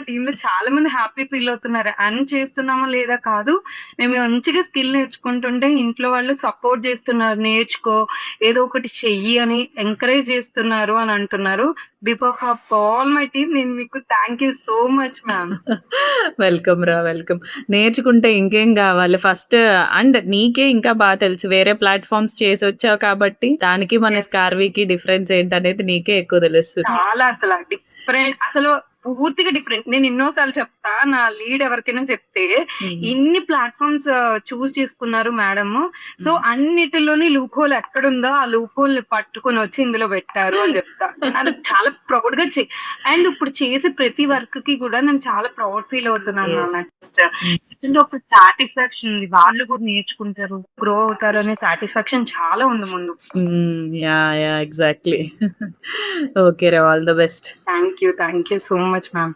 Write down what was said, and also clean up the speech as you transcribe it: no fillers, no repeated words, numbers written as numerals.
టీమ్‌లో చాలా మంది హ్యాపీ ఫీల్ అవుతున్నారు. ఎర్న్ చేస్తున్నామా లేదా కాదు. మేము మంచిగా స్కిల్ నేర్చుకుంటుంటే ఇంట్లో వాళ్ళు సపోర్ట్ చేస్తున్నారు. నేర్చుకో, ఏదో ఒకటి చెయ్యి అని ఎంకరేజ్ చేస్తున్నారు అని అంటున్నారు. Before of all my team నేను మీకు thank you so much ma'am. Welcome రా, వెల్కమ్. నేర్చుకుంటే ఇంకేం గావాలి ఫస్ట్. అండ్ నీకే ఇంకా తెలుసు. వేరే ప్లాట్‌ఫార్మ్స్ చేసొచ్చావు కాబట్టి, దానికి మన యెస్. స్కార్వికి డిఫరెన్స్ ఏంటనేది నీకే ఎక్కువ తెలుస్తది. చాలా అసల డిఫరెంట్. అసలు పూర్తిగా డిఫరెంట్. నేను ఎన్నో సార్లు చెప్తా. నా లీడ్ ఎవరికైనా చెప్తే, ఇన్ని ప్లాట్‌ఫార్మ్స్ చూజ్ చేసుకున్నారు మేడము. సో, అన్నిటిలోని లూప్ హోల్ ఎక్కడుందో ఆ లూప్ హోల్‌ని పట్టుకొనొచ్చి ఇందులో పెట్టారు అని చెప్తా. అది చాలా ప్రౌడ్‌గా అండ్ ఇప్పుడు చేసే ప్రతి వర్క్‌కి కూడా నేను చాలా ప్రౌడ్ ఫీల్ అవుతున్నాను యెస్. మ్యామ్. అంటే ఒక సాటిస్ఫాక్షన్ ఉంది. వాళ్ళు కూడా నేర్చుకుంటారు, గ్రో అవుతారు అనే సాటిస్ఫాక్షన్ చాలా ఉంది ముందు. యాహ్! యాహ్! ఎగ్జాక్ట్‌లీ. ఓకే రా, all the best. Thank you so much ma'am.